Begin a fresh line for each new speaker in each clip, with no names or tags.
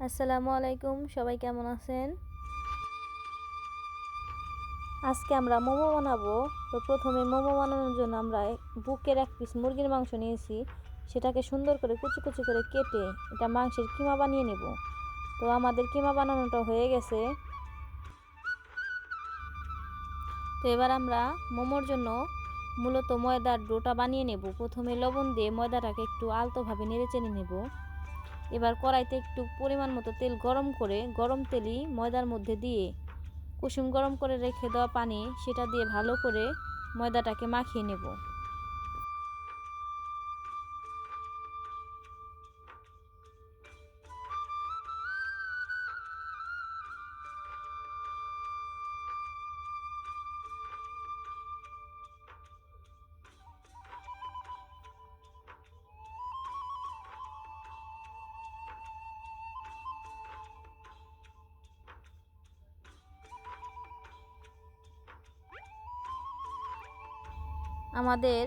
আসসালামু আলাইকুম, সবাই কেমন আছেন? আজকে আমরা মোমো বানাবো। তো প্রথমে মোমো বানানোর জন্য আমরা বুকের এক পিস মুরগির মাংস নিয়েছি। সেটাকে সুন্দর করে কুচি কুচি করে কেটে এটা মাংসের কিমা বানিয়ে নেব। তো আমাদের কিমা বানানোটা হয়ে গেছে। তো এবার আমরা মোমোর জন্য মূলত ময়দার ডোটা বানিয়ে নেব। প্রথমে লবণ দিয়ে ময়দাটাকে একটু আলতোভাবে নেড়ে চেড়ে নেব। এবার কড়াইতে একটু পরিমাণ মতো তেল গরম করে গরম তেলই ময়দার মধ্যে দিয়ে কুসুম গরম করে রেখে দেওয়া পানি সেটা দিয়ে ভালো করে ময়দাটাকে মাখিয়ে নেব। আমাদের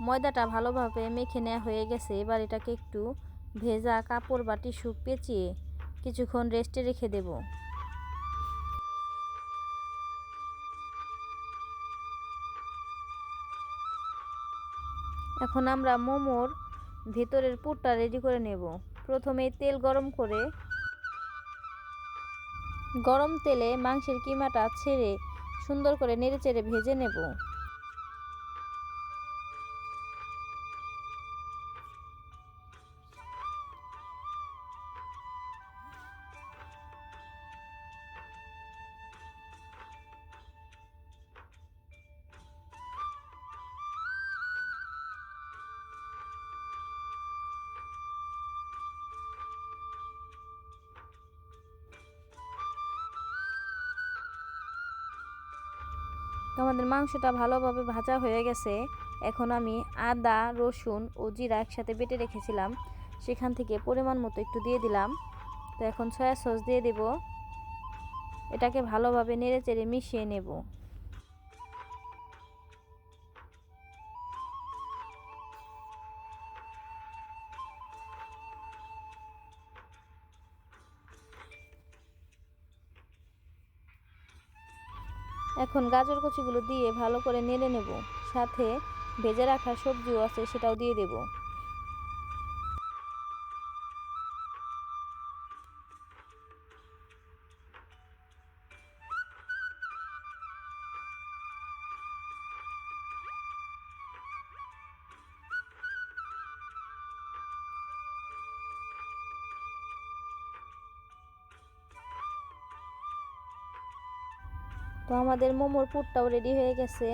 ময়দাটা ভালোভাবে মেখে নেওয়া হয়ে গেছে। এবার এটাকে একটু ভেজা কাপড় বা টিস্যু পেঁচিয়ে কিছুক্ষণ রেস্টে রেখে দেব। এখন আমরা মোমোর ভেতরের পুরটা রেডি করে নেব। প্রথমে তেল গরম করে গরম তেলে মাংসের কিমাটা ছেড়ে সুন্দর করে নেড়েচেড়ে ভেজে নেব। তো আমাদের মাংসটা ভালোভাবে ভাজা হয়ে গেছে। এখন আমি আদা, রসুন ও জিরা একসাথে বেটে রেখেছিলাম, সেখান থেকে পরিমাণ মতো একটু দিয়ে দিলাম। তো এখন সয়া সস দিয়ে দেব। এটাকে ভালোভাবে নেড়েচেড়ে মিশিয়ে নেব। এখন গাজর কুচিগুলো দিয়ে ভালো করে নেড়ে নেব। সাথে ভেজে রাখা সবজিও আছে, সেটাও দিয়ে দেব। তো আমাদের মোমোর পুরটাও রেডি হয়ে গেছে।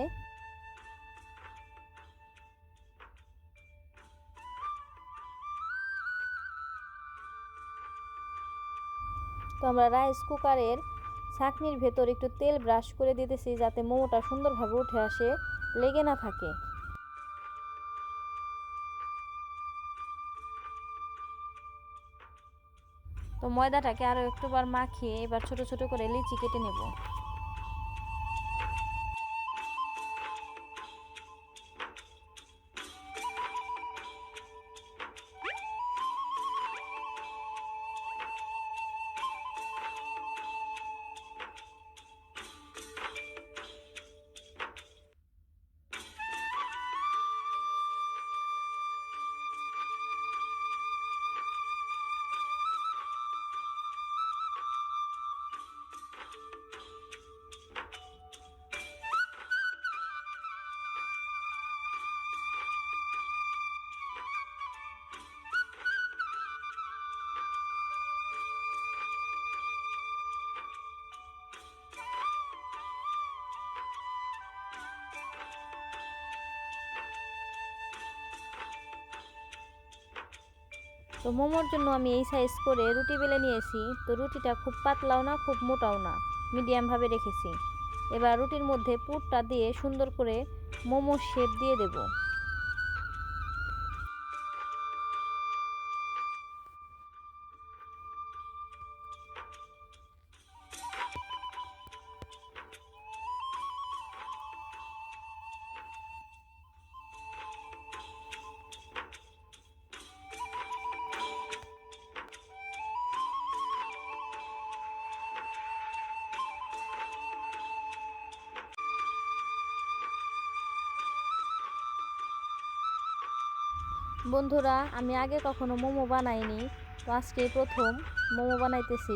তো আমরা রাইস কুকারের ছাঁকনির ভেতর একটু তেল ব্রাশ করে দিতেছি, যাতে মোমোটা সুন্দরভাবে উঠে আসে, লেগে না থাকে। তো ময়দাটাকে আরও একটুবার মাখিয়ে এবার ছোট ছোট করে লিচি কেটে নেব। তো মোমোর জন্য আমি এই সাইজ করে রুটি বেলে নিয়েছি। তো রুটিটা খুব পাতলাও না, খুব মোটাও না, মিডিয়ামভাবে রেখেছি। এবার রুটির মধ্যে পুরটা দিয়ে সুন্দর করে মোমোর শেপ দিয়ে দেব। বন্ধুরা, আমি আগে কখনো মোমো বানাইনি, তো আজকে প্রথম মোমো বানাইতেছি।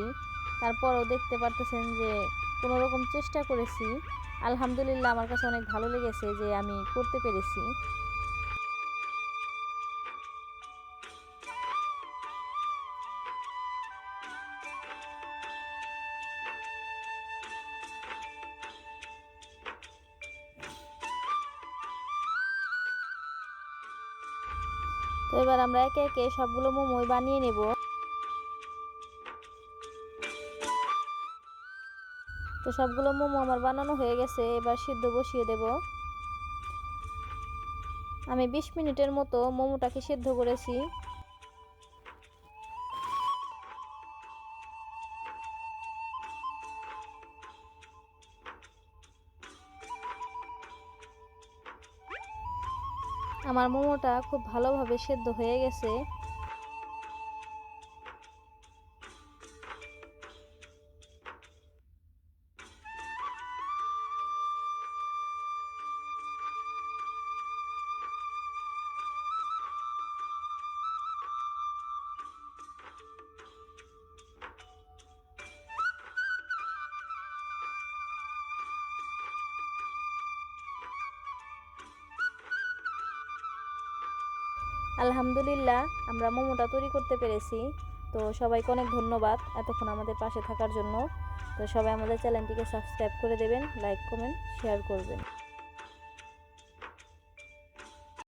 তারপরও দেখতে পারতেছেন যে কোনো রকম চেষ্টা করেছি। আলহামদুলিল্লাহ, আমার কাছে অনেক ভালো লেগেছে যে আমি করতে পেরেছি। তো এবার আমরা একে একে সবগুলো মোমোই বানিয়ে নেব। তো সবগুলো মোমো আমার বানানো হয়ে গেছে, এবার সিদ্ধ বসিয়ে দেব। আমি 20 মিনিটের মতো মোমোটাকে সিদ্ধ করেছি। আমার মোমোটা খুব ভালোভাবে সেদ্ধ হয়ে গেছে। আলহামদুলিল্লাহ, আমরা মোমোটা তৈরি করতে পেরেছি। তো সবাইকে অনেক ধন্যবাদ এতক্ষণ আমাদের পাশে থাকার জন্য। তো সবাই আমাদের চ্যানেলটিকে সাবস্ক্রাইব করে দেবেন, লাইক কমেন্ট শেয়ার করবেন।